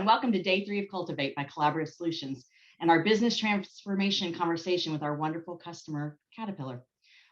welcome to day 3 of Cultivate by Collaborative Solutions and our business transformation conversation with our wonderful customer, Caterpillar.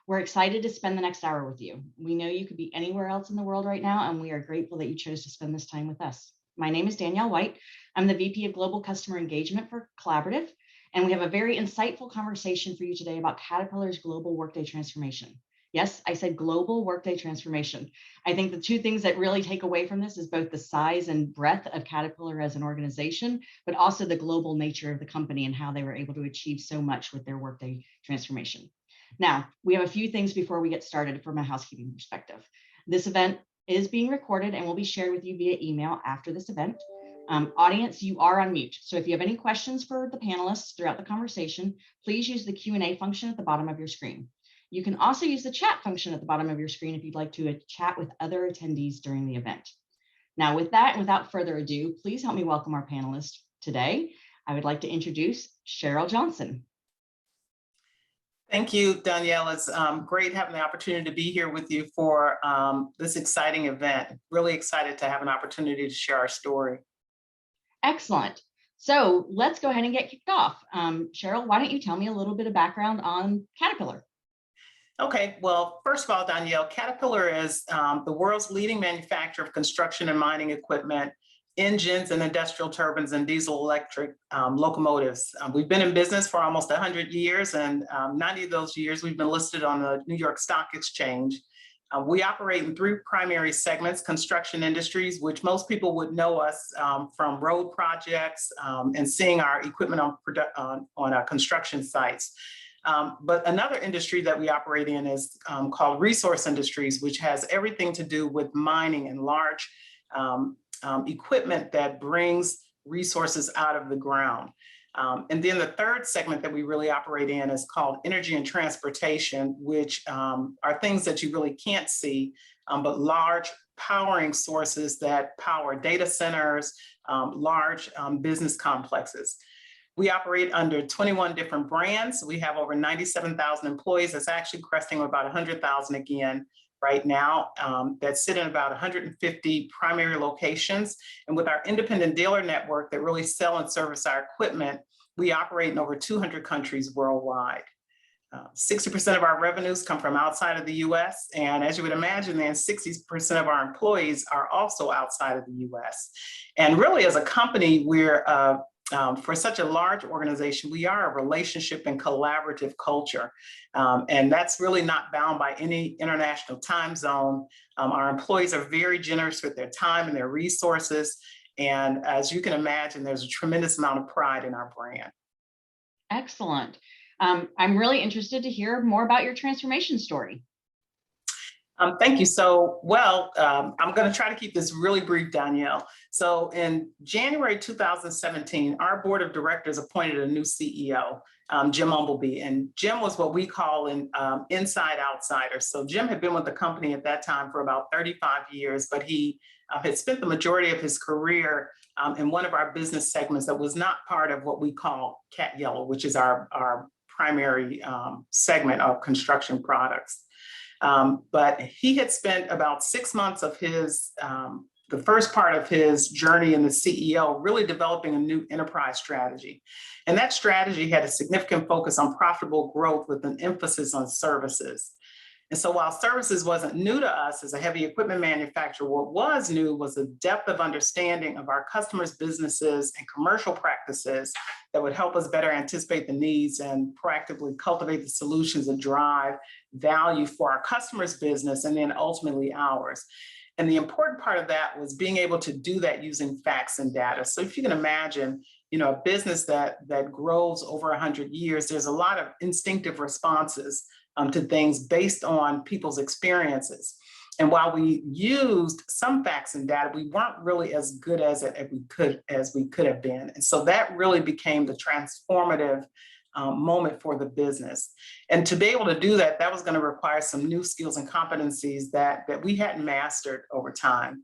We're excited to spend the next hour with you. We know you could be anywhere else in the world right now, and we are grateful that you chose to spend this time with us. My name is Danielle White. I'm the VP of Global Customer Engagement for Collaborative, and we have a very insightful conversation for you today about Caterpillar's global Workday transformation. Yes, I said global Workday transformation. I think the two things that really take away from this is both the size and breadth of Caterpillar as an organization, but also the global nature of the company and how they were able to achieve so much with their Workday transformation. Now, we have a few things before we get started from a housekeeping perspective. This event is being recorded and will be shared with you via email after this event. Audience, you are on mute. So if you have any questions for the panelists throughout the conversation, please use the Q&A function at the bottom of your screen. You can also use the chat function at the bottom of your screen if you'd like to chat with other attendees during the event. Now, with that and without further ado, please help me welcome our panelists today. I would like to introduce Cheryl Johnson. Thank you, Danielle. It's great having the opportunity to be here with you for this exciting event. Really excited to have an opportunity to share our story. Excellent. So let's go ahead and get kicked off. Cheryl, why don't you tell me a little bit of background on Caterpillar? Okay, well, first of all, Danielle, Caterpillar is the world's leading manufacturer of construction and mining equipment, engines and industrial turbines and diesel electric locomotives. We've been in business for almost 100 years, and 90 of those years we've been listed on the New York Stock Exchange. We operate in 3 primary segments: construction industries, which most people would know us from road projects and seeing our equipment on our construction sites. But another industry that we operate in is called resource industries, which has everything to do with mining and large equipment that brings resources out of the ground. And then the third segment that we really operate in is called energy and transportation, which are things that you really can't see, but large powering sources that power data centers, large business complexes. We operate under 21 different brands. We have over 97,000 employees. That's actually cresting about 100,000 again right now, that sit in about 150 primary locations. And with our independent dealer network that really sell and service our equipment, we operate in over 200 countries worldwide. 60% of our revenues come from outside of the US. And as you would imagine, then 60% of our employees are also outside of the US. And really as a company, we're for such a large organization, we are a relationship and collaborative culture. And that's really not bound by any international time zone. Our employees are very generous with their time and their resources. And as you can imagine, there's a tremendous amount of pride in our brand. Excellent. I'm really interested to hear more about your transformation story. Thank you. So, well, I'm going to try to keep this really brief, Danielle. So in January 2017, our board of directors appointed a new CEO, Jim Umbleby, and Jim was what we call an inside outsider. So Jim had been with the company at that time for about 35 years, but he had spent the majority of his career in one of our business segments that was not part of what we call Cat Yellow, which is our primary segment of construction products. But he had spent about 6 months of his, the first part of his journey in the CEO, really developing a new enterprise strategy. And that strategy had a significant focus on profitable growth with an emphasis on services. And so while services wasn't new to us as a heavy equipment manufacturer, what was new was the depth of understanding of our customers' businesses and commercial practices that would help us better anticipate the needs and proactively cultivate the solutions that drive value for our customers' business and then ultimately ours. And the important part of that was being able to do that using facts and data. So if you can imagine, you know, a business that grows over 100 years, there's a lot of instinctive responses to things based on people's experiences. And while we used some facts and data, we weren't really as good as we could have been. And so that really became the transformative moment for the business. And to be able to do that, that was going to require some new skills and competencies that we hadn't mastered over time.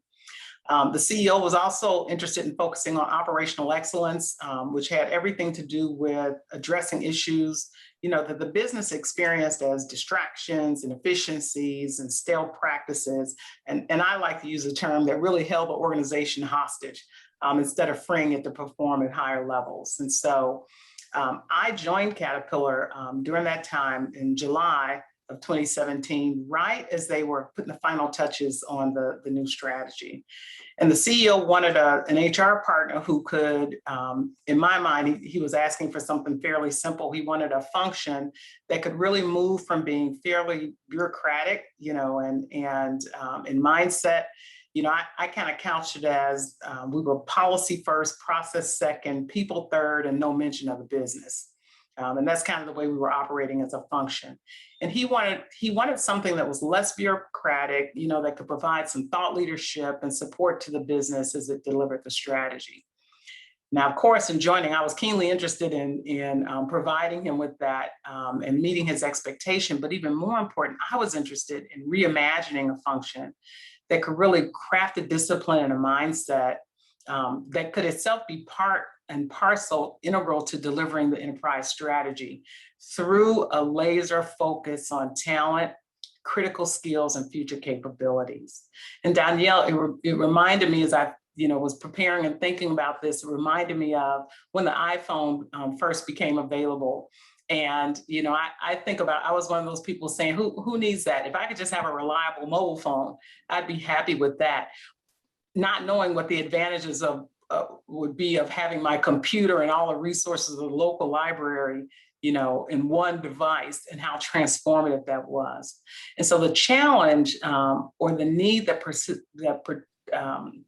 The CEO was also interested in focusing on operational excellence, which had everything to do with addressing issues, you know, that the business experienced as distractions, inefficiencies, and stale practices. And I like to use a term that really held the organization hostage. instead of freeing it to perform at higher levels. And so I joined Caterpillar during that time in July of 2017, right as they were putting the final touches on the new strategy. And the CEO wanted an HR partner who could, in my mind, he was asking for something fairly simple. He wanted a function that could really move from being fairly bureaucratic, and in mindset. I kind of couched it as we were policy first, process second, people third, and no mention of the business. And that's kind of the way we were operating as a function. And he wanted something that was less bureaucratic, that could provide some thought leadership and support to the business as it delivered the strategy. Now, of course, in joining, I was keenly interested in providing him with that and meeting his expectation. But even more important, I was interested in reimagining a function that could really craft a discipline and a mindset that could itself be part and parcel integral to delivering the enterprise strategy through a laser focus on talent, critical skills, and future capabilities. And Danielle, it reminded me as I was preparing and thinking about this, it reminded me of when the iPhone first became available. And, I think about, I was one of those people saying, who needs that? If I could just have a reliable mobile phone, I'd be happy with that. Not knowing what the advantages would be of having my computer and all the resources of the local library, in one device, and how transformative that was. And so the challenge or the need that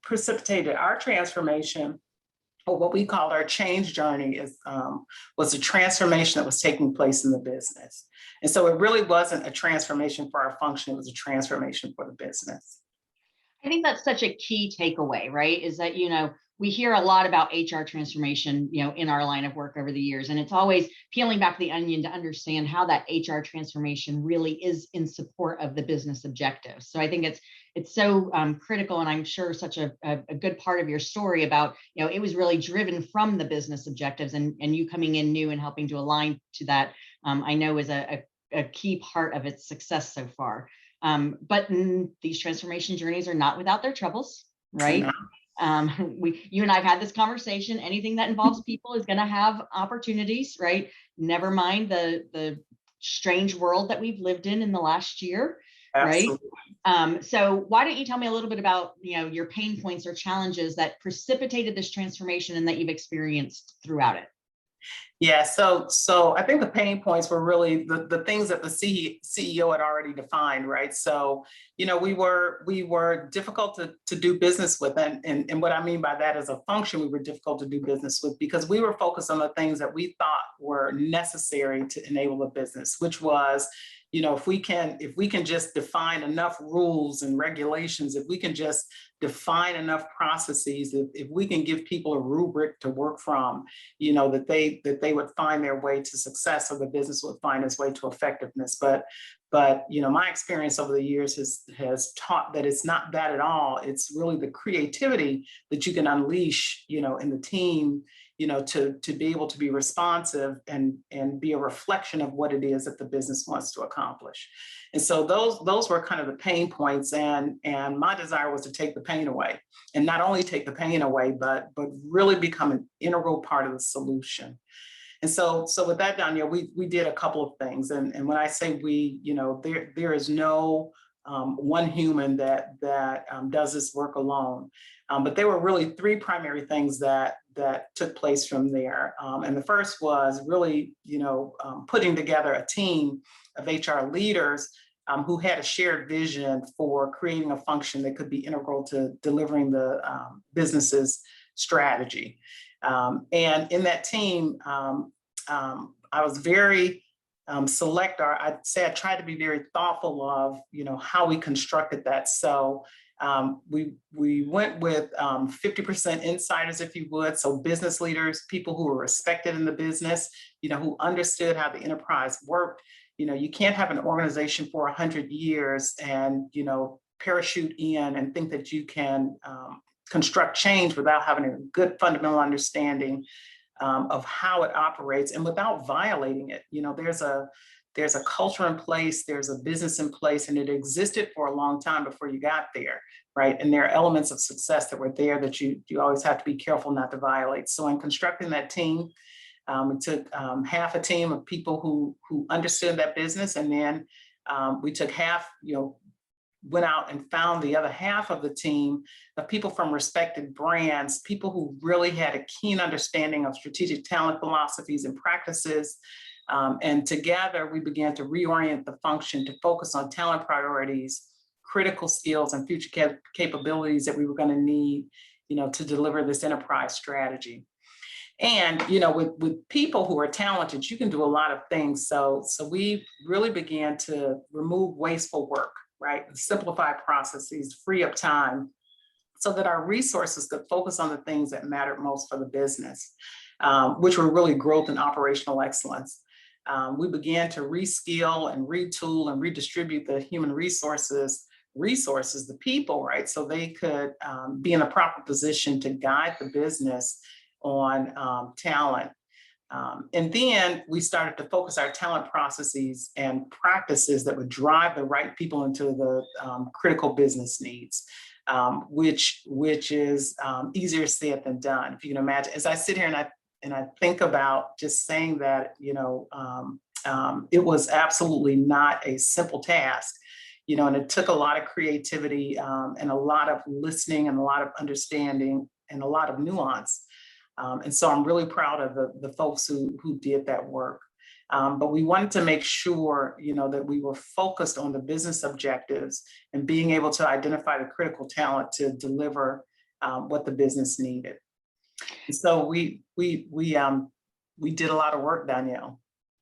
precipitated our transformation, or what we called our change journey, was a transformation that was taking place in the business. And so it really wasn't a transformation for our function, it was a transformation for the business. I think that's such a key takeaway, right? Is that, we hear a lot about HR transformation, in our line of work over the years, and it's always peeling back the onion to understand how that HR transformation really is in support of the business objectives. So I think it's so critical, and I'm sure such a good part of your story about, it was really driven from the business objectives, and you coming in new and helping to align to that, I know is a key part of its success so far. But these transformation journeys are not without their troubles, right? You and I've had this conversation. Anything that involves people is going to have opportunities, right? Never mind the strange world that we've lived in the last year, Absolutely. right? So why don't you tell me a little bit about, your pain points or challenges that precipitated this transformation and that you've experienced throughout it? Yeah, so I think the pain points were really the things that the CEO had already defined, right? So, we were difficult to do business with, and what I mean by that is a function we were difficult to do business with because we were focused on the things that we thought were necessary to enable the business, which was, if we can just define enough rules and regulations, if we can just define enough processes, if we can give people a rubric to work from, that they would find their way to success, or the business would find its way to effectiveness. But my experience over the years has taught that it's not that at all. It's really the creativity that you can unleash, in the team, to be able to be responsive and be a reflection of what it is that the business wants to accomplish. And so those were kind of the pain points, and my desire was to take the pain away, and not only take the pain away, but really become an integral part of the solution. And so with that, Danielle, we did a couple of things. And when I say we, there is no one human that does this work alone. But there were really three primary things that took place from there. And the first was really, putting together a team of HR leaders who had a shared vision for creating a function that could be integral to delivering the business's strategy. And in that team, I was very select, or I'd say I tried to be very thoughtful of, how we constructed that. So we went with 50% insiders, if you would. So business leaders, people who were respected in the business, who understood how the enterprise worked. You can't have an organization for 100 years and, parachute in and think that you can construct change without having a good fundamental understanding of how it operates and without violating it. there's a culture in place, there's a business in place, and it existed for a long time before you got there, right? And there are elements of success that were there that you always have to be careful not to violate. So in constructing that team, we took half a team of people who understood that business, and then we took half, went out and found the other half of the team of people from respected brands, people who really had a keen understanding of strategic talent philosophies and practices. And together we began to reorient the function to focus on talent priorities, critical skills, and future capabilities that we were going to need, to deliver this enterprise strategy. And, with people who are talented, you can do a lot of things. So we really began to remove wasteful work, right? Simplify processes, free up time so that our resources could focus on the things that mattered most for the business, which were really growth and operational excellence. We began to reskill and retool and redistribute the human resources, the people, right? So they could be in a proper position to guide the business on talent. And then we started to focus our talent processes and practices that would drive the right people into the critical business needs, which is easier said than done. If you can imagine, as I sit here and I think about just saying that, it was absolutely not a simple task, and it took a lot of creativity and a lot of listening and a lot of understanding and a lot of nuance. And so I'm really proud of the folks who did that work. But we wanted to make sure, that we were focused on the business objectives and being able to identify the critical talent to deliver what the business needed. And so we did a lot of work, Danielle.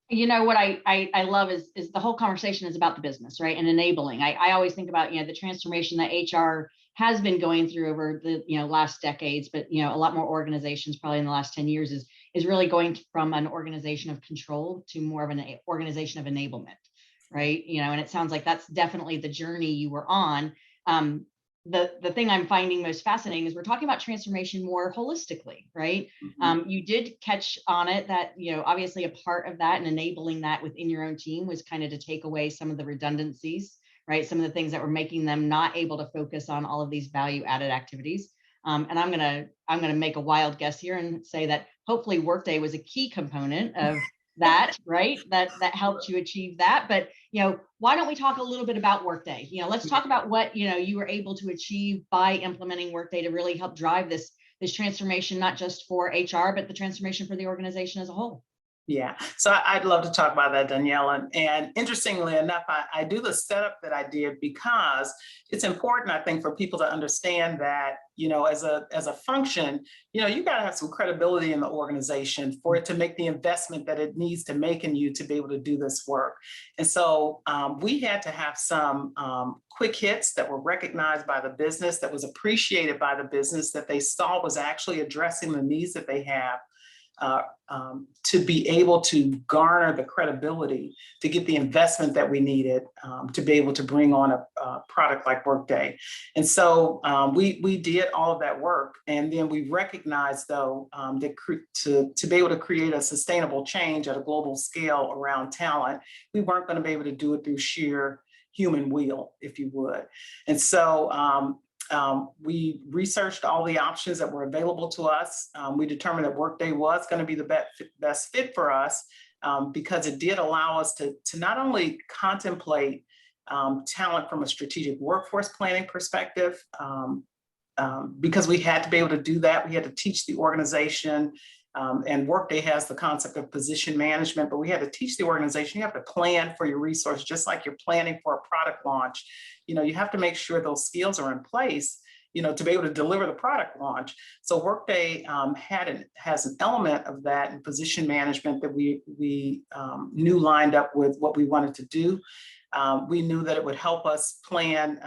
What I love is the whole conversation is about the business, right? And enabling. I always think about, the transformation that HR has been going through over the last decades, but a lot more organizations probably in the last 10 years is really going from an organization of control to more of an organization of enablement, right? And it sounds like that's definitely the journey you were on. The thing I'm finding most fascinating is we're talking about transformation more holistically, right? Mm-hmm. You did catch on it that, obviously a part of that and enabling that within your own team was kind of to take away some of the redundancies, right? Some of the things that were making them not able to focus on all of these value added activities. And I'm gonna make a wild guess here and say that hopefully Workday was a key component of that, right? That helped you achieve that. But why don't we talk a little bit about Workday? Let's talk about what you were able to achieve by implementing Workday to really help drive this transformation, not just for HR, but the transformation for the organization as a whole. Yeah, so I'd love to talk about that, Danielle. And interestingly enough, I do the setup that I did because it's important, I think, for people to understand that, as a function, you got to have some credibility in the organization for it to make the investment that it needs to make in you to be able to do this work. And so we had to have some quick hits that were recognized by the business, that was appreciated by the business, that they saw was actually addressing the needs that they have. To be able to garner the credibility to get the investment that we needed to be able to bring on a product like Workday. And so we did all of that work. And then we recognized, though, that to be able to create a sustainable change at a global scale around talent, we weren't going to be able to do it through sheer human will, if you would. And so we researched all the options that were available to us. We determined that Workday was going to be the best fit for us because it did allow us to not only contemplate talent from a strategic workforce planning perspective, because we had to be able to do that. We had to teach the organization, and Workday has the concept of position management, but we had to teach the organization, you have to plan for your resource, just like you're planning for a product launch. You have to make sure those skills are in place, to be able to deliver the product launch. So Workday has an element of that in position management that we knew lined up with what we wanted to do. We knew that it would help us plan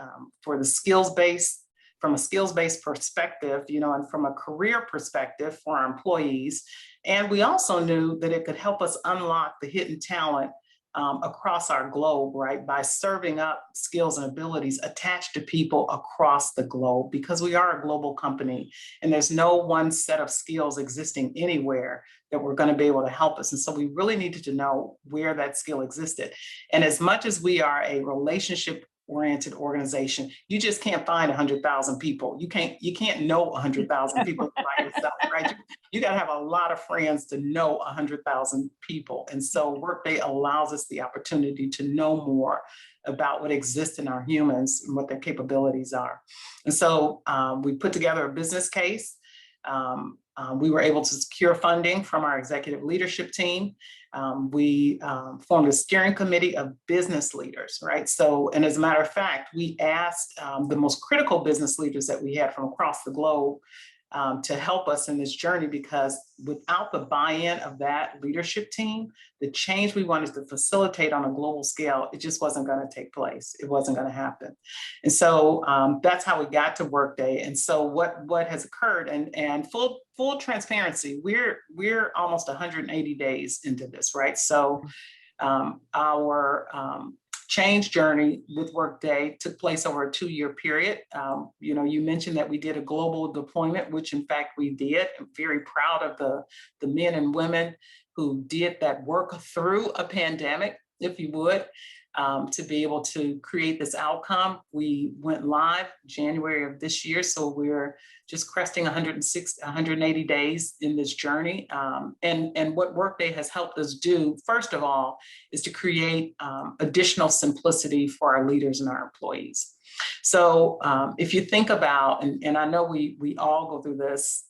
for the skills base, from a skills-based perspective, and from a career perspective for our employees. And we also knew that it could help us unlock the hidden talent across our globe, right? By serving up skills and abilities attached to people across the globe, because we are a global company and there's no one set of skills existing anywhere that were going to be able to help us. And so we really needed to know where that skill existed. And as much as we are a relationship oriented organization, you just can't find 100,000 people. You can't know 100,000 people by yourself, right? You got to have a lot of friends to know 100,000 people. And so Workday allows us the opportunity to know more about what exists in our humans and what their capabilities are. And so we put together a business case. We were able to secure funding from our executive leadership team. We formed a steering committee of business leaders, right? So, and as a matter of fact, we asked the most critical business leaders that we had from across the globe to help us in this journey, because without the buy-in of that leadership team, the change we wanted to facilitate on a global scale, it just wasn't going to take place. It wasn't going to happen. And so that's how we got to Workday. And so what has occurred, and full transparency, we're almost 180 days into this, right? So our change journey with Workday took place over a 2-year period. You mentioned that we did a global deployment, which in fact we did. I'm very proud of the men and women who did that work through a pandemic, if you would, to be able to create this outcome. We went live January of this year, so we're just cresting 180 days in this journey. And what Workday has helped us do, first of all, is to create additional simplicity for our leaders and our employees. So if you think about, and I know we all go through this,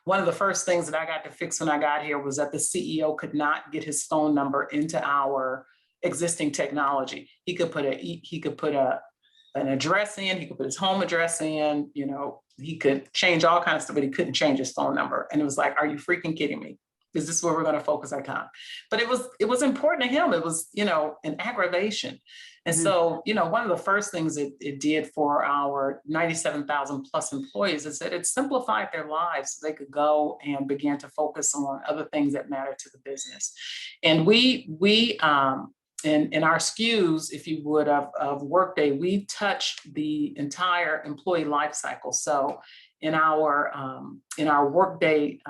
one of the first things that I got to fix when I got here was that the CEO could not get his phone number into our existing technology. He could put an address in, he could put his home address in, he could change all kinds of stuff, but he couldn't change his phone number. And it was like, are you freaking kidding me? Is this where we're going to focus our time? But it was important to him. It was, an aggravation. And so, one of the first things it did for our 97,000 plus employees is that it simplified their lives so they could go and begin to focus on other things that matter to the business. And we in our SKUs, if you would, of Workday, we touch the entire employee life cycle. So in our Workday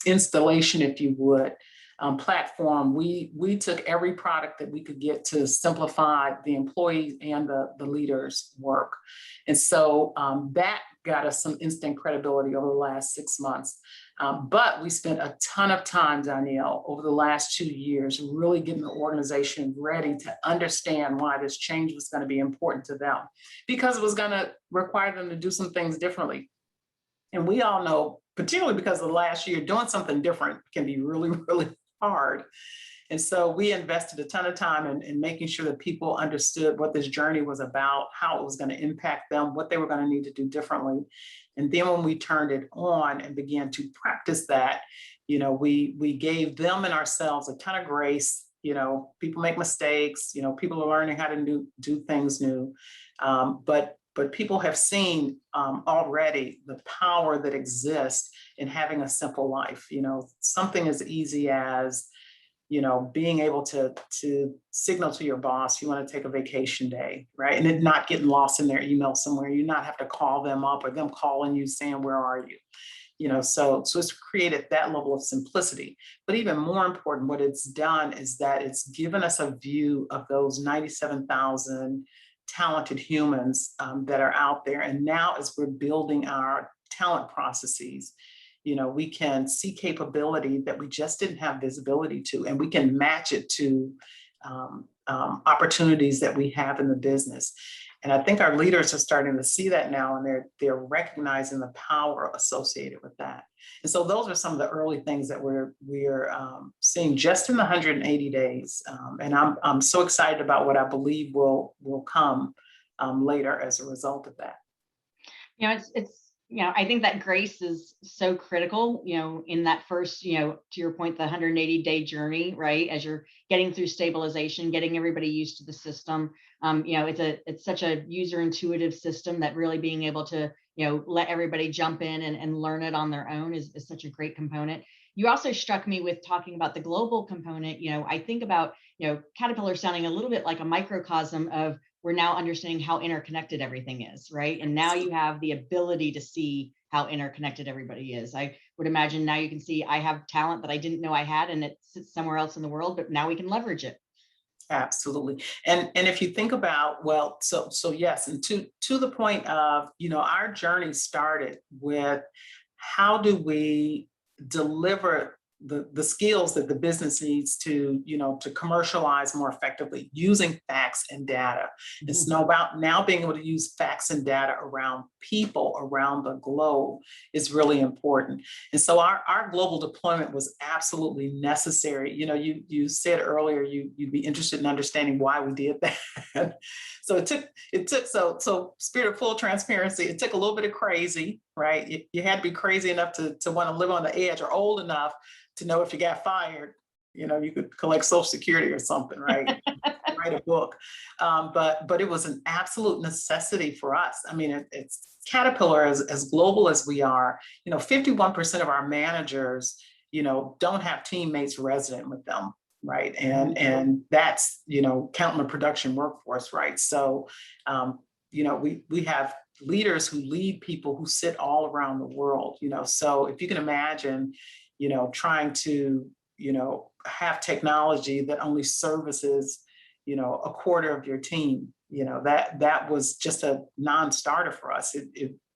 installation, if you would, platform, we took every product that we could get to simplify the employees and the leaders' work. And so that got us some instant credibility over the last 6 months. But we spent a ton of time, Danielle, over the last 2 years, really getting the organization ready to understand why this change was going to be important to them, because it was going to require them to do some things differently. And we all know, particularly because of the last year, doing something different can be really, really hard. And so we invested a ton of time in making sure that people understood what this journey was about, how it was going to impact them, what they were going to need to do differently. And then when we turned it on and began to practice that, we gave them and ourselves a ton of grace. People make mistakes, people are learning how to do things new. But people have seen already the power that exists in having a simple life. Something as easy as, being able to signal to your boss you want to take a vacation day, right? And it not getting lost in their email somewhere. You not have to call them up or them calling you saying, where are you? So it's created that level of simplicity. But even more important, what it's done is that it's given us a view of those 97,000 talented humans that are out there. And now as we're building our talent processes, we can see capability that we just didn't have visibility to, and we can match it to opportunities that we have in the business. And I think our leaders are starting to see that now, and they're recognizing the power associated with that. And so those are some of the early things that we're seeing just in the 180 days. And I'm so excited about what I believe will come later as a result of that. It's I think that grace is so critical, in that first, to your point, the 180-day journey, right? As you're getting through stabilization, getting everybody used to the system. It's such a user intuitive system that really being able to, let everybody jump in and learn it on their own is such a great component. You also struck me with talking about the global component. I think about, Caterpillar sounding a little bit like a microcosm of, we're now understanding how interconnected everything is, right? And now you have the ability to see how interconnected everybody is. I would imagine now you can see I have talent that I didn't know I had, and it sits somewhere else in the world, but now we can leverage it. Absolutely. And if you think about, well, so yes, and to the point of, our journey started with how do we deliver the skills that the business needs to, to commercialize more effectively using facts and data. It's Mhm. no about now being able to use facts and data around people around the globe is really important. And so our global deployment was absolutely necessary. You said earlier you'd be interested in understanding why we did that. So so spirit of full transparency, it took a little bit of crazy, right? You had to be crazy enough to want to live on the edge, or old enough to know if you got fired, you could collect Social Security or something, right? Write a book. But it was an absolute necessity for us. I mean, it's Caterpillar, as global as we are, 51% of our managers, don't have teammates resident with them, right? And that's, counting the production workforce, right? So, we have leaders who lead people who sit all around the world, so if you can imagine, trying to, have technology that only services, a quarter of your team, that was just a non-starter for us.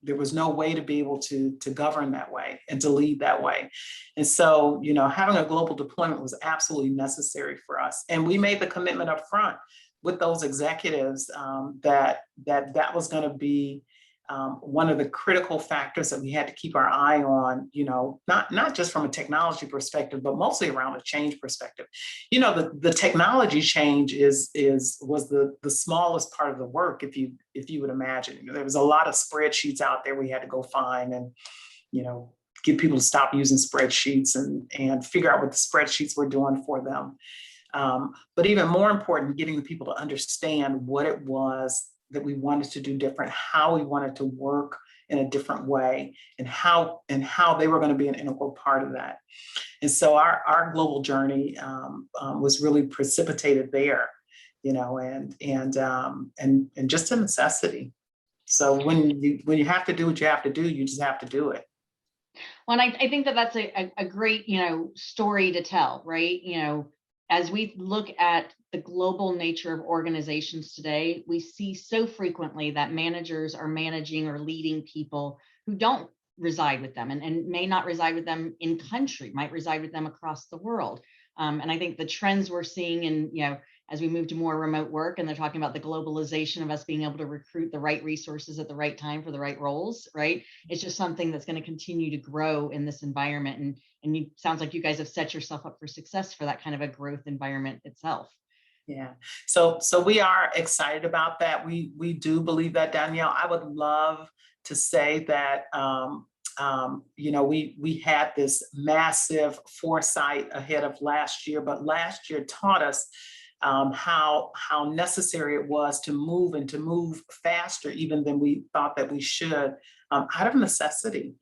There was no way to be able to govern that way and to lead that way. And so, having a global deployment was absolutely necessary for us. And we made the commitment up front with those executives, that was going to be, one of the critical factors that we had to keep our eye on, not just from a technology perspective, but mostly around a change perspective. The technology change was the smallest part of the work, if you would imagine. There was a lot of spreadsheets out there we had to go find, and get people to stop using spreadsheets and figure out what the spreadsheets were doing for them. But even more important, getting the people to understand what it was that we wanted to do different, how we wanted to work in a different way, and how they were going to be an integral part of that. And so our global journey, was really precipitated there, and just a necessity. So when you have to do what you have to do, you just have to do it. Well, and I think that that's a great, story to tell, right? As we look at the global nature of organizations today, we see so frequently that managers are managing or leading people who don't reside with them, and may not reside with them in country, might reside with them across the world. And I think the trends we're seeing in, as we move to more remote work, and they're talking about the globalization of us being able to recruit the right resources at the right time for the right roles, right? It's just something that's going to continue to grow in this environment. And you sounds like you guys have set yourself up for success for that kind of a growth environment itself. Yeah. So we are excited about that. We do believe that, Danielle. I would love to say that, we had this massive foresight ahead of last year, but last year taught us, how necessary it was to move, and to move faster even than we thought that we should, out of necessity.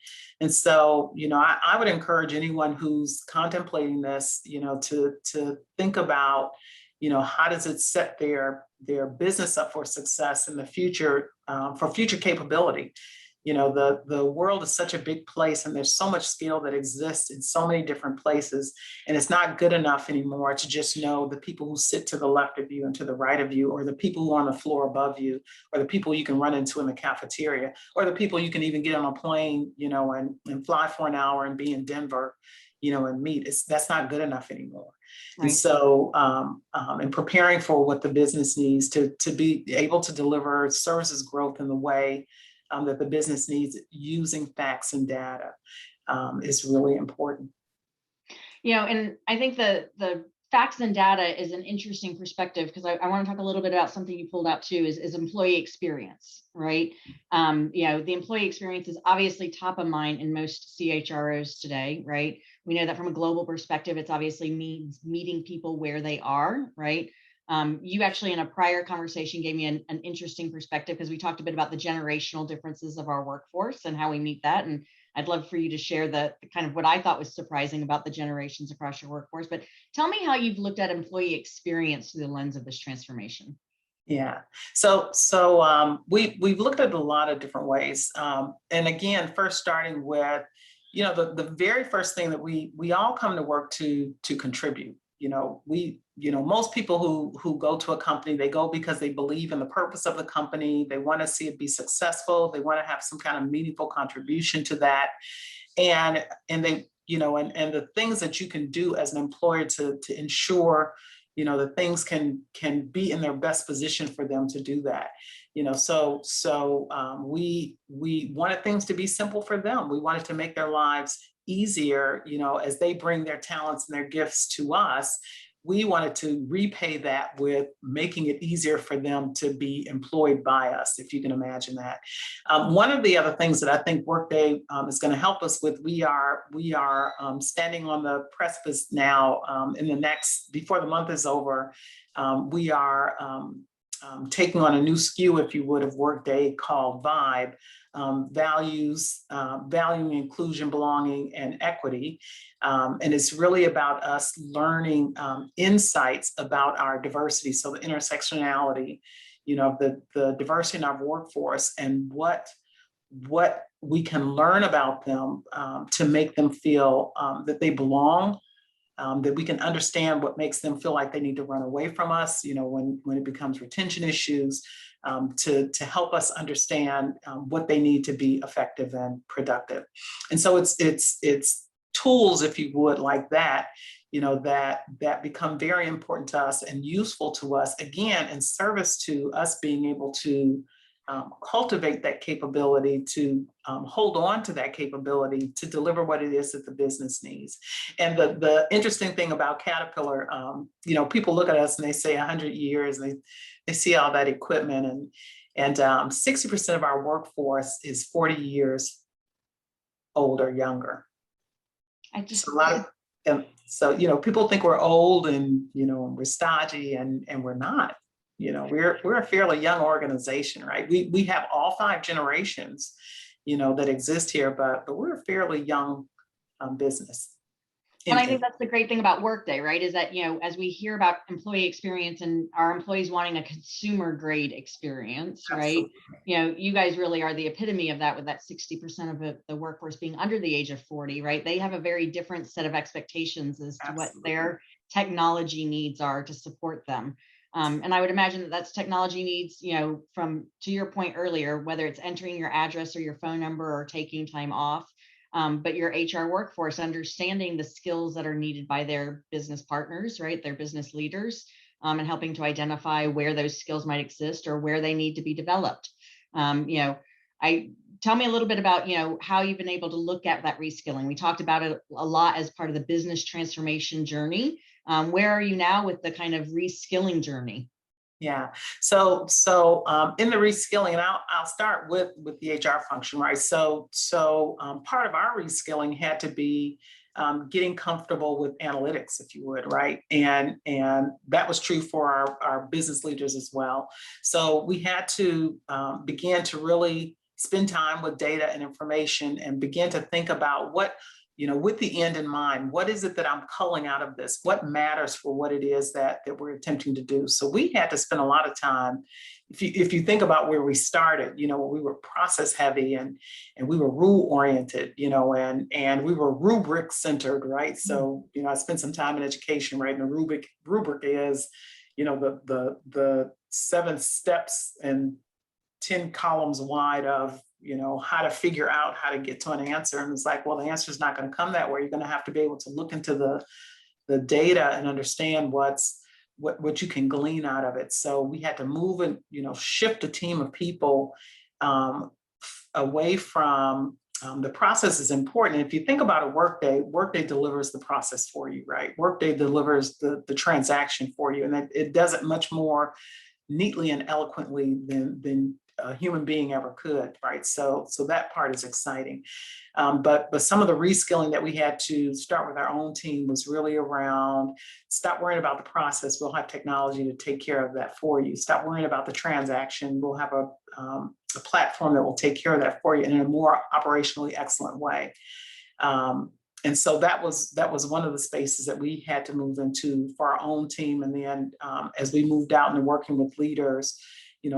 And so, I would encourage anyone who's contemplating this, to think about, how does it set their business up for success in the future, for future capability. The world is such a big place, and there's so much skill that exists in so many different places. And it's not good enough anymore to just know the people who sit to the left of you and to the right of you, or the people who are on the floor above you, or the people you can run into in the cafeteria, or the people you can even get on a plane, and fly for an hour and be in Denver, and meet. That's not good enough anymore. And Right. so, in preparing for what the business needs to be able to deliver services growth in the way, that the business needs, using facts and data, is really important. And I think the facts and data is an interesting perspective, because I want to talk a little bit about something you pulled out too, is employee experience, right? The employee experience is obviously top of mind in most CHROs today, right? We know that from a global perspective, it's obviously means meeting people where they are, right? You actually, in a prior conversation, gave me an interesting perspective, because we talked a bit about the generational differences of our workforce and how we meet that. And I'd love for you to share the kind of what I thought was surprising about the generations across your workforce. But tell me how you've looked at employee experience through the lens of this transformation. Yeah. We've looked at a lot of different ways. And again, first starting with, the very first thing that we all come to work to contribute. Most people who go to a company, they go because they believe in the purpose of the company. They want to see it be successful. They want to have some kind of meaningful contribution to that. And they, and the things that you can do as an employer to ensure that things can be in their best position for them to do that. We wanted things to be simple for them. We wanted to make their lives easier, as they bring their talents and their gifts to us. We wanted to repay that with making it easier for them to be employed by us, if you can imagine that. One of the other things that I think Workday is going to help us with, we are standing on the precipice now. Before the month is over, we are taking on a new SKU, if you would, of Workday called Vibe. Values, valuing inclusion, belonging, and equity. And it's really about us learning insights about our diversity. So the intersectionality, the diversity in our workforce, and what we can learn about them to make them feel that they belong. That we can understand what makes them feel like they need to run away from us, when it becomes retention issues, to help us understand what they need to be effective and productive. And so it's tools, if you would, like that, that become very important to us and useful to us, again, in service to us being able to cultivate that capability, to hold on to that capability to deliver what it is that the business needs. And the interesting thing about Caterpillar, people look at us and they say 100 years, and they see all that equipment, and 60% of our workforce is 40 years old or younger. People think we're old and we're stodgy, and we're not. We're a fairly young organization, right? We have all 5 generations, that exist here, but we're a fairly young business. And I think that's the great thing about Workday, right? Is that, as we hear about employee experience and our employees wanting a consumer grade experience, right? Absolutely. You guys really are the epitome of that, with that 60% of the workforce being under the age of 40, right? They have a very different set of expectations as to what their technology needs are to support them. And I would imagine that that's technology needs, from, to your point earlier, whether it's entering your address or your phone number or taking time off. But your HR workforce understanding the skills that are needed by their business partners, right? Their business leaders, and helping to identify where those skills might exist or where they need to be developed. Tell me a little bit about, how you've been able to look at that reskilling. We talked about it a lot as part of the business transformation journey. Where are you now with the kind of reskilling journey? Yeah. So in the reskilling, and I'll start with the HR function, right? So part of our reskilling had to be getting comfortable with analytics, if you would, right? And that was true for our business leaders as well. So we had to begin to really spend time with data and information and begin to think about what, with the end in mind, what is it that I'm culling out of this? What matters for what it is that we're attempting to do? So we had to spend a lot of time. If you think about where we started, we were process heavy and we were rule oriented, and we were rubric centered, right? So, I spent some time in education, right? And the rubric is, the 7 steps and 10 columns wide of, how to figure out how to get to an answer. And it's like, well, the answer is not going to come that way. You're going to have to be able to look into the data and understand what you can glean out of it. So we had to move and, shift a team of people away from the process is important. And if you think about a Workday delivers the process for you, right? Workday delivers the transaction for you. And it does it much more neatly and eloquently than a human being ever could, right? So that part is exciting. But some of the reskilling that we had to start with our own team was really around, stop worrying about the process. We'll have technology to take care of that for you. Stop worrying about the transaction. We'll have a platform that will take care of that for you in a more operationally excellent way. And so that was one of the spaces that we had to move into for our own team. And then as we moved out into working with leaders,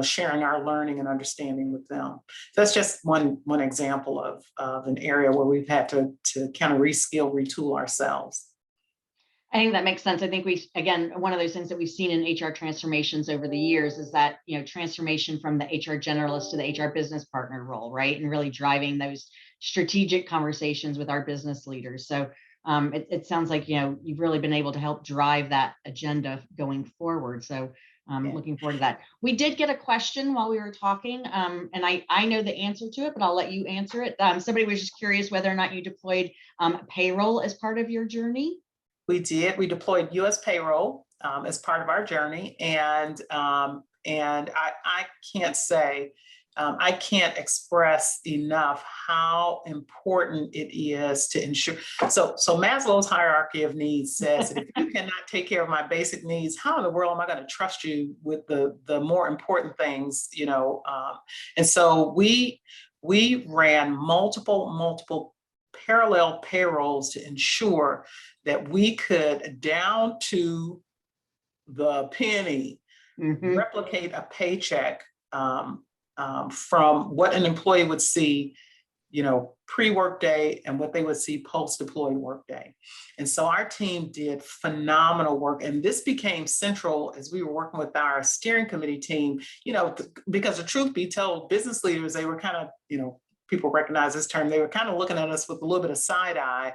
sharing our learning and understanding with them. So that's just one example of an area where we've had to kind of reskill, retool ourselves. I think that makes sense. I think again, one of those things that we've seen in HR transformations over the years is that, transformation from the HR generalist to the HR business partner role, right? And really driving those strategic conversations with our business leaders. So it sounds like, you've really been able to help drive that agenda going forward. So looking forward to that. We did get a question while we were talking, and I know the answer to it, but I'll let you answer it. Somebody was just curious whether or not you deployed payroll as part of your journey. We did. We deployed U.S. payroll as part of our journey, and I can't say, I can't express enough how important it is to ensure. So Maslow's hierarchy of needs says that if you cannot take care of my basic needs, how in the world am I going to trust you with the more important things? And so we ran multiple parallel payrolls to ensure that we could, down to the penny, replicate a paycheck from what an employee would see, pre-Workday and what they would see post-deployed Workday. And so our team did phenomenal work. And this became central as we were working with our steering committee team, because the truth be told, business leaders, they were kind of, people recognize this term, they were kind of looking at us with a little bit of side eye,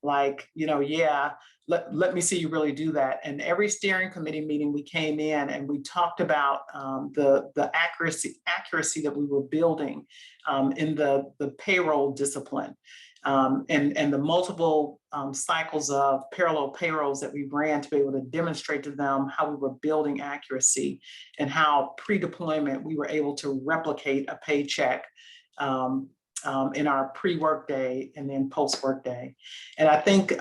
like, yeah, let me see you really do that. And every steering committee meeting we came in and we talked about the accuracy that we were building in the payroll discipline, and the multiple cycles of parallel payrolls that we ran to be able to demonstrate to them how we were building accuracy and how pre-deployment we were able to replicate a paycheck in our pre-Workday and then post-Workday. And I think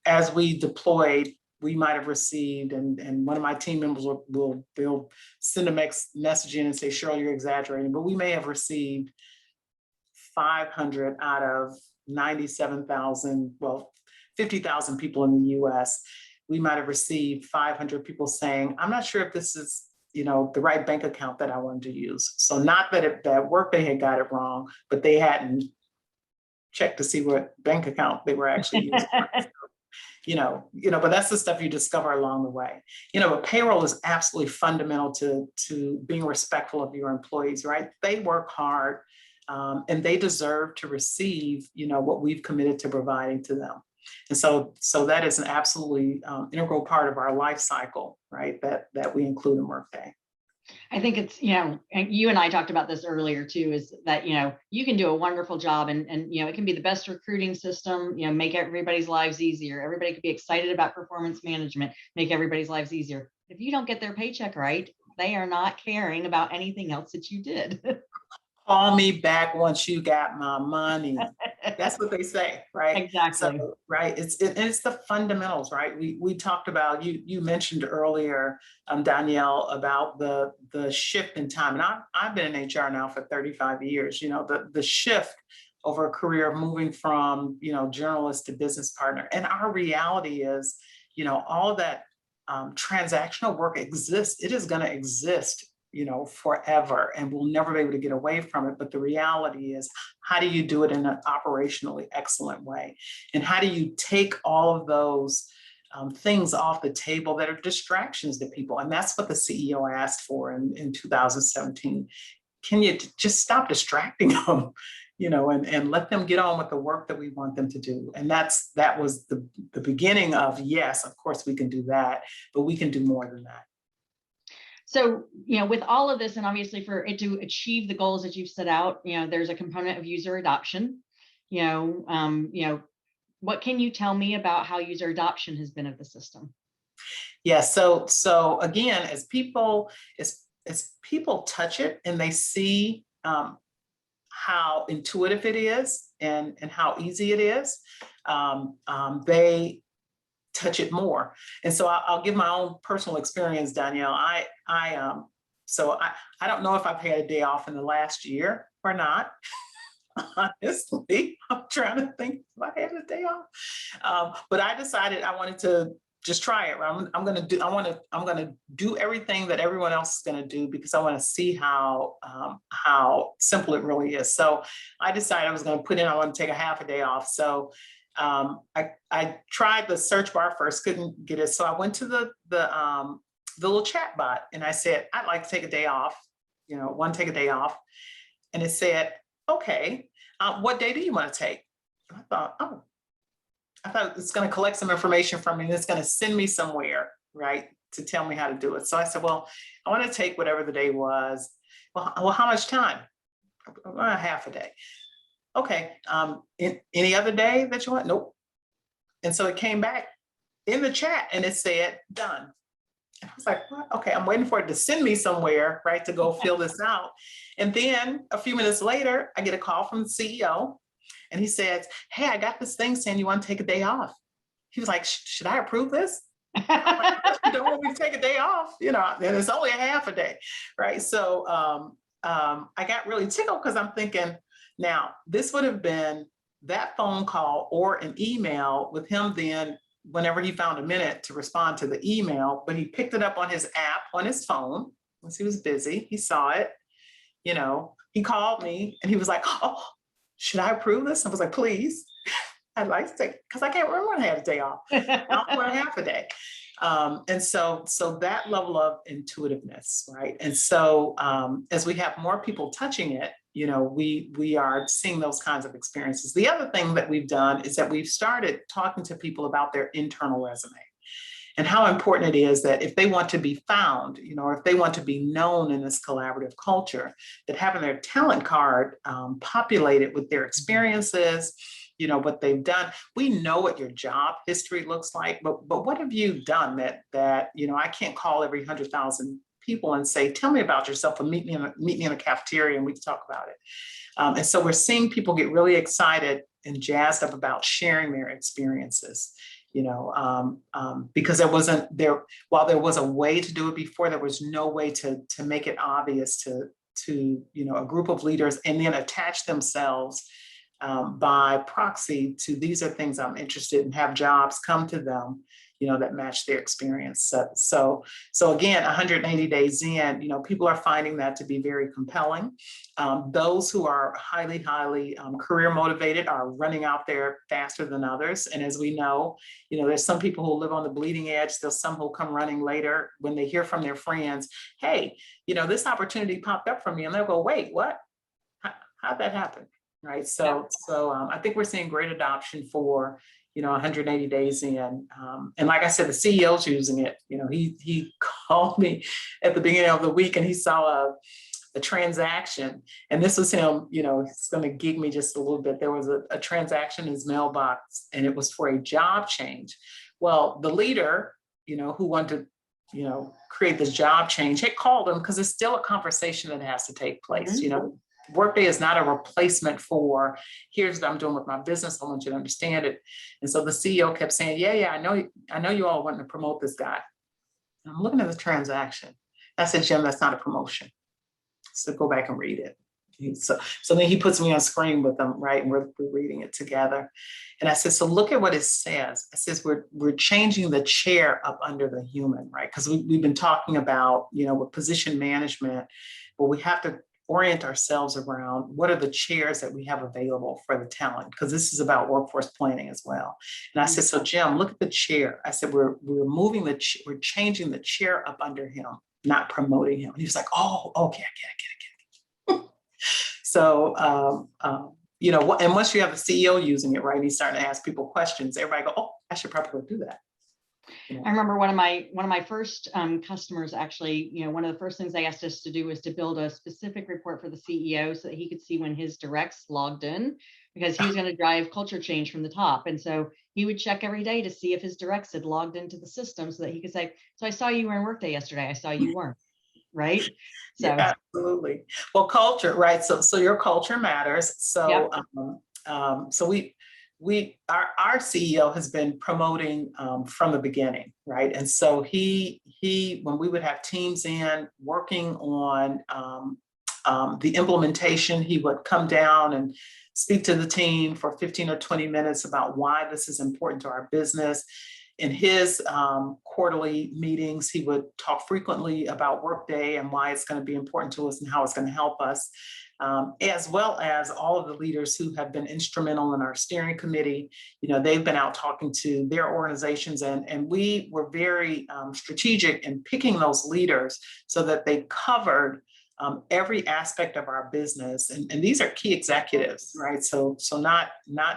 as we deployed, we might have received, and one of my team members will send a message in and say, Cheryl, you're exaggerating, but we may have received 500 out of 97,000, 50,000 people in the US. We might have received 500 people saying, I'm not sure if this is the right bank account that I wanted to use. So not that Workday had got it wrong, but they hadn't checked to see what bank account they were actually using. But that's the stuff you discover along the way. But payroll is absolutely fundamental to being respectful of your employees, right? They work hard and they deserve to receive, what we've committed to providing to them. And so that is an absolutely integral part of our life cycle, right? That we include in Workday. I think it's, and you and I talked about this earlier too, is that, you can do a wonderful job and it can be the best recruiting system, make everybody's lives easier. Everybody could be excited about performance management, make everybody's lives easier. If you don't get their paycheck right, they are not caring about anything else that you did. Call me back once you got my money. That's what they say, right? Exactly. So, right. It's the fundamentals, right? We talked about, you mentioned earlier, Danielle, about the shift in time. And I've been in HR now for 35 years. The shift over a career of moving from journalist to business partner. And our reality is, all of that transactional work exists. It is going to exist forever, and we'll never be able to get away from it. But the reality is, how do you do it in an operationally excellent way? And how do you take all of those things off the table that are distractions to people? And that's what the CEO asked for in 2017. Can you just stop distracting them, and let them get on with the work that we want them to do? And that was the beginning of, yes, of course we can do that, but we can do more than that. So, with all of this, and obviously for it to achieve the goals that you've set out, there's a component of user adoption. What can you tell me about how user adoption has been of the system? Yeah. So again, as people touch it and they see how intuitive it is and how easy it is, they touch it more. And so I'll give my own personal experience, Danielle. So I don't know if I've had a day off in the last year or not. Honestly, I'm trying to think if I had a day off. But I decided I wanted to just try it. I'm going to do everything that everyone else is going to do, because I want to see how simple it really is. So I decided I was going to put in, I want to take a half a day off. So I tried the search bar first, couldn't get it. So I went to the little chat bot and I said, I'd like to take a day off, want to take a day off. And it said, okay, what day do you want to take? And I thought it's going to collect some information from me and it's going to send me somewhere, right, to tell me how to do it. So I said, well, I want to take whatever the day was. Well, how much time? Half a day. Okay. Any other day that you want? Nope. And so it came back in the chat and it said, done. And I was like, what? Okay, I'm waiting for it to send me somewhere, right, to go fill this out. And then a few minutes later, I get a call from the CEO and he says, hey, I got this thing saying you want to take a day off. He was like, should I approve this? I'm like, you don't want me to take a day off, and it's only a half a day, right? So I got really tickled because I'm thinking, now this would have been that phone call or an email with him then whenever he found a minute to respond to the email, but he picked it up on his app on his phone once he was busy. He saw it, he called me and he was like, oh, should I approve this? I was like, please, I'd like to take, because I can't remember when I had a day off. Now for a half a day. And so that level of intuitiveness, right? And so as we have more people touching it, we are seeing those kinds of experiences. The other thing that we've done is that we've started talking to people about their internal resume and how important it is that if they want to be found, or if they want to be known in this collaborative culture, that having their talent card populated with their experiences, what they've done. We know what your job history looks like, but what have you done that I can't call every 100,000 people and say, tell me about yourself and meet me in a cafeteria and we can talk about it. And so we're seeing people get really excited and jazzed up about sharing their experiences, because while there was a way to do it before, there was no way to make it obvious to a group of leaders and then attach themselves by proxy to these are things I'm interested in, have jobs come to them, that match their experience. So again, 180 days in, people are finding that to be very compelling. Those who are highly career motivated are running out there faster than others. And as we know, there's some people who live on the bleeding edge. There's some who come running later when they hear from their friends, hey, this opportunity popped up for me. And they'll go, wait, what? How'd that happen? Right. So I think we're seeing great adoption for, 180 days in. And like I said, the CEO's using it. He called me at the beginning of the week and he saw a transaction. And this was him, he's going to gig me just a little bit. There was a transaction in his mailbox and it was for a job change. Well, the leader, who wanted to, create this job change, had called him because it's still a conversation that has to take place. Mm-hmm. Workday is not a replacement for here's what I'm doing with my business. I want you to understand it. And so the CEO kept saying, yeah, I know you all want to promote this guy. And I'm looking at the transaction. I said, Jim, that's not a promotion. So go back and read it. So then he puts me on screen with them, right? And we're reading it together. And I said, so look at what it says. It says we're changing the chair up under the human, right? Because we've been talking about, with position management, but we have to orient ourselves around what are the chairs that we have available for the talent, because this is about workforce planning as well. And I said, so Jim, look at the chair. I said, we're moving we're changing the chair up under him, not promoting him. And he was like, oh, okay, I get it. So, and once you have the CEO using it, right, he's starting to ask people questions. Everybody go, oh, I should probably go do that. I remember one of my first customers actually, one of the first things they asked us to do was to build a specific report for the CEO so that he could see when his directs logged in, because he was going to drive culture change from the top. And so he would check every day to see if his directs had logged into the system so that he could say, so I saw you were in Workday yesterday. I saw you weren't. Right. So yeah, absolutely. Well, culture, right. So your culture matters. So, yep. So our CEO has been promoting from the beginning, right? And so he when we would have teams in working on the implementation, he would come down and speak to the team for 15 or 20 minutes about why this is important to our business. In his quarterly meetings, he would talk frequently about Workday and why it's going to be important to us and how it's going to help us, as well as all of the leaders who have been instrumental in our steering committee. You know, they've been out talking to their organizations, and we were very strategic in picking those leaders so that they covered every aspect of our business, and these are key executives, right? So not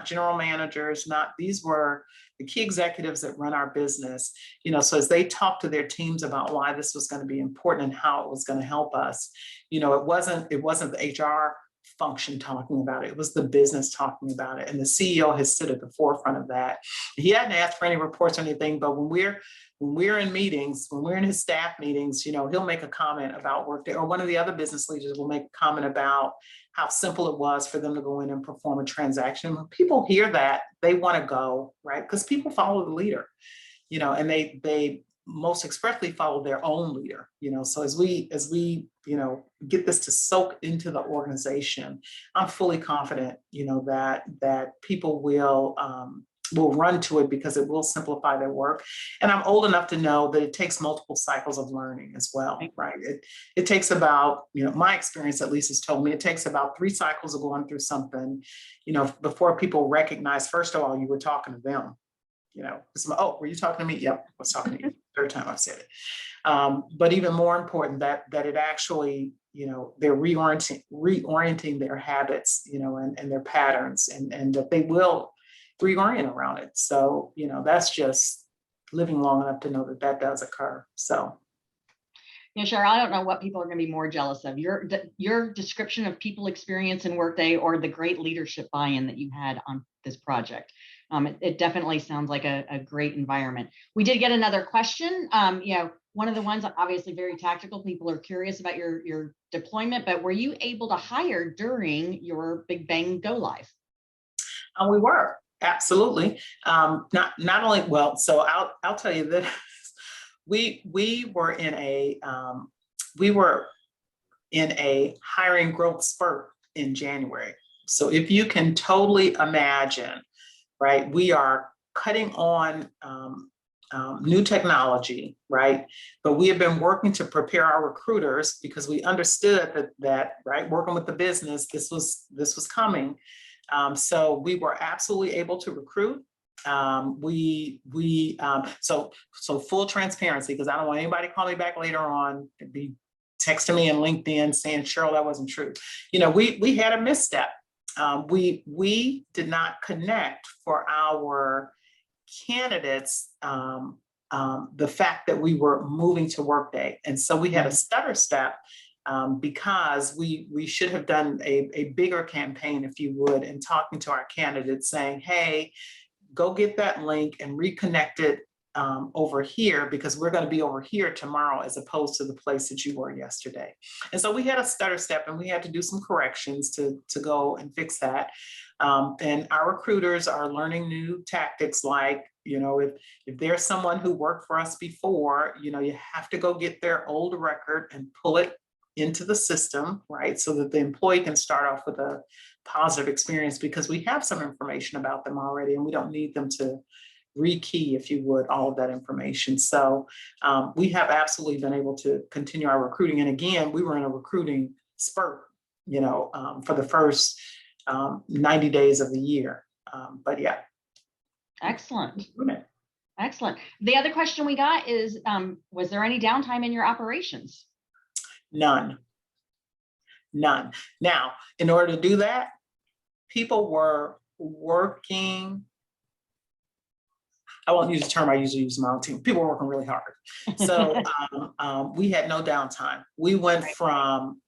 general managers, these were the key executives that run our business. You know, so as they talked to their teams about why this was going to be important and how it was going to help us, you know, it wasn't the HR function talking about it. It was the business talking about it, and the CEO has stood at the forefront of that. He hadn't asked for any reports or anything, but when we're in meetings, when we're in his staff meetings, you know, he'll make a comment about Workday, or one of the other business leaders will make a comment about how simple it was for them to go in and perform a transaction. When people hear that, they want to go, right? Because people follow the leader, you know, and they most expressly follow their own leader, you know. So as we you know, get this to soak into the organization, I'm fully confident, you know, that people will run to it because it will simplify their work. And I'm old enough to know that it takes multiple cycles of learning as well, right? It takes about, you know, my experience at least has told me it takes about 3 cycles of going through something, you know, before people recognize, first of all, you were talking to them. You know, oh, were you talking to me? Yep, I was talking to you. Third time I've said it. But even more important, that it actually, you know, they're reorienting their habits, you know, and their patterns, and that they will reorient around it. So, you know, that's just living long enough to know that that does occur. So. Yeah, Cheryl, I don't know what people are going to be more jealous of, your description of people experience in Workday or the great leadership buy-in that you had on this project. It definitely sounds like a great environment. We did get another question. You know, one of the ones, obviously very tactical, people are curious about your deployment, but were you able to hire during your Big Bang go live? We were, absolutely. Not only, well, so I'll tell you that we were in a hiring growth spurt in January. So if you can totally imagine, right, we are cutting on new technology, right? But we have been working to prepare our recruiters because we understood that right, working with the business, this was coming. So we were absolutely able to recruit. So full transparency, because I don't want anybody to call me back later on and be texting me on LinkedIn saying, Cheryl, that wasn't true. You know, we had a misstep. We did not connect for our candidates the fact that we were moving to Workday. And so we had a stutter step because we should have done a bigger campaign, if you would, in talking to our candidates saying, hey, go get that link and reconnect it over here, because we're going to be over here tomorrow as opposed to the place that you were yesterday. And so we had a stutter step and we had to do some corrections to go and fix that. And our recruiters are learning new tactics, like, you know, if there's someone who worked for us before, you know, you have to go get their old record and pull it into the system, right? So that the employee can start off with a positive experience, because we have some information about them already and we don't need them to rekey, if you would, all of that information. So we have absolutely been able to continue our recruiting. And again, we were in a recruiting spurt, you know, for the first 90 days of the year. But yeah. Excellent. Excellent. The other question we got is, was there any downtime in your operations? None. Now, in order to do that, people were working. I won't use the term I usually use in my own team. People were working really hard. So we had no downtime. We went from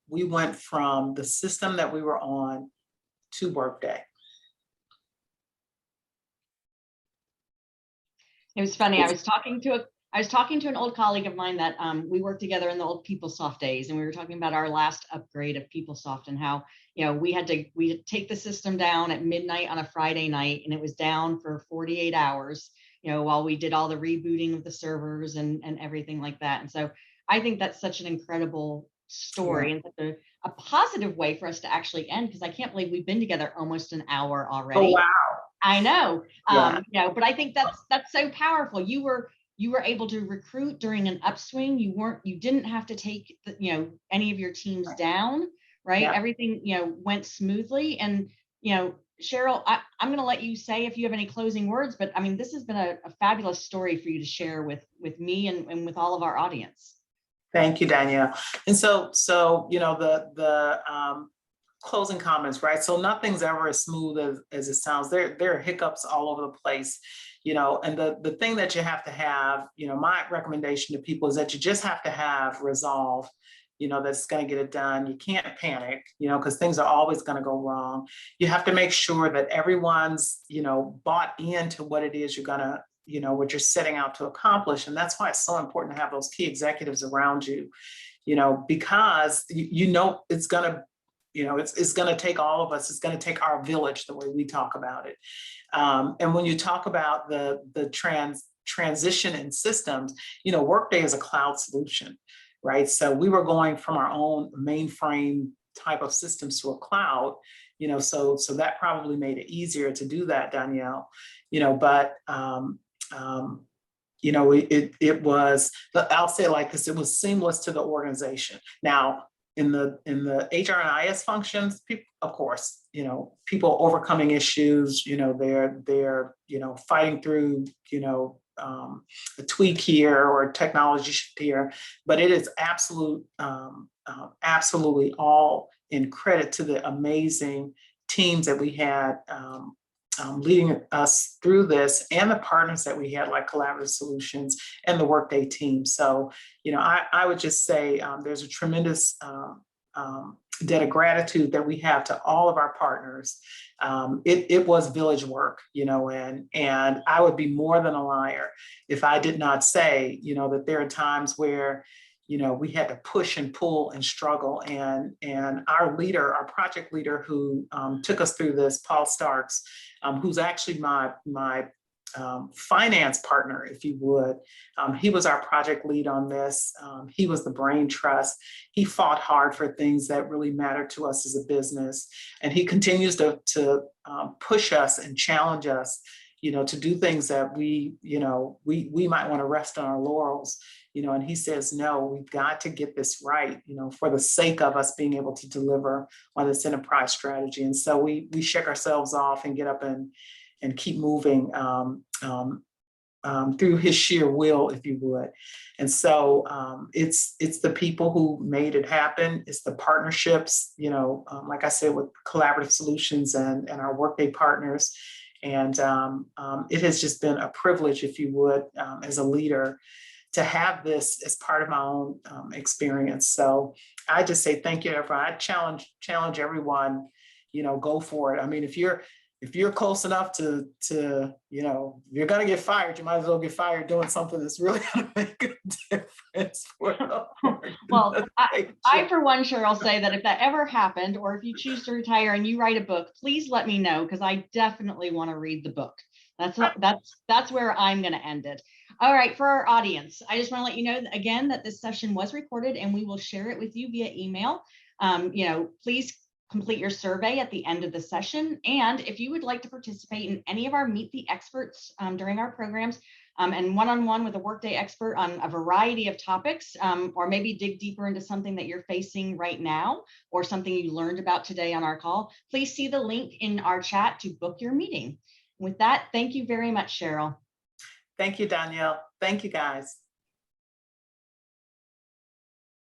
the system that we were on to Workday. It was funny. I was talking to I was talking to an old colleague of mine that we worked together in the old PeopleSoft days, and we were talking about our last upgrade of PeopleSoft and how, we had to take the system down at midnight on a Friday night, and it was down for 48 hours, while we did all the rebooting of the servers and everything like that. And so I think that's such an incredible story and such a positive way for us to actually end, because I can't believe we've been together almost an hour already. Oh, wow. I know, Yeah. but I think that's so powerful. You were able to recruit during an upswing. You didn't have to take any of your teams down, right? Yeah. Everything went smoothly. And Cheryl, I'm going to let you say if you have any closing words, but I mean, this has been a fabulous story for you to share with me and with all of our audience. Thank you, Danielle. And so the closing comments, right? So nothing's ever as smooth as it sounds. There are hiccups all over the place, and the thing that you have to have, my recommendation to people is that you just have to have resolve, that's going to get it done. You can't panic, because things are always going to go wrong. You have to make sure that everyone's, bought into what it is you're going to, what you're setting out to accomplish. And that's why it's so important to have those key executives around you, because it's going to, it's going to take all of us. It's going to take our village, the way we talk about it. And when you talk about the transition in systems, Workday is a cloud solution, right? So we were going from our own mainframe type of systems to a cloud, so that probably made it easier to do that, Danielle, but it was, I'll say it like this, it was seamless to the organization. Now, in the HR and IS functions, people, of course, people overcoming issues, they're fighting through, a tweak here or a technology shift here, but it is absolutely all in credit to the amazing teams that we had leading us through this, and the partners that we had, like Collaborative Solutions and the Workday team. So, I would just say there's a tremendous debt of gratitude that we have to all of our partners. It was village work, and I would be more than a liar if I did not say, that there are times where we had to push and pull and struggle. And our leader, our project leader who took us through this, Paul Starks, who's actually my finance partner, if you would. He was our project lead on this. He was the brain trust. He fought hard for things that really matter to us as a business. And he continues to push us and challenge us, to do things that we might want to rest on our laurels. And he says, no, we've got to get this right, for the sake of us being able to deliver on this enterprise strategy. And so we shake ourselves off and get up and keep moving through his sheer will, if you would. And so it's the people who made it happen. It's the partnerships, like I said, with Collaborative Solutions and our Workday partners. And it has just been a privilege, if you would, as a leader, to have this as part of my own experience. So I just say thank you, everyone. I challenge everyone, go for it. I mean, if you're close enough to you're going to get fired, you might as well get fired doing something that's really going to make a difference for them. Well, I for one, Cheryl, say that if that ever happened, or if you choose to retire and you write a book, please let me know, because I definitely want to read the book. That's where I'm going to end it. All right, for our audience, I just want to let you know again that this session was recorded, and we will share it with you via email. Please complete your survey at the end of the session. And if you would like to participate in any of our Meet the Experts during our programs, and one-on-one with a Workday expert on a variety of topics, or maybe dig deeper into something that you're facing right now, or something you learned about today on our call, please see the link in our chat to book your meeting. With that, thank you very much, Cheryl. Thank you, Danielle. Thank you, guys.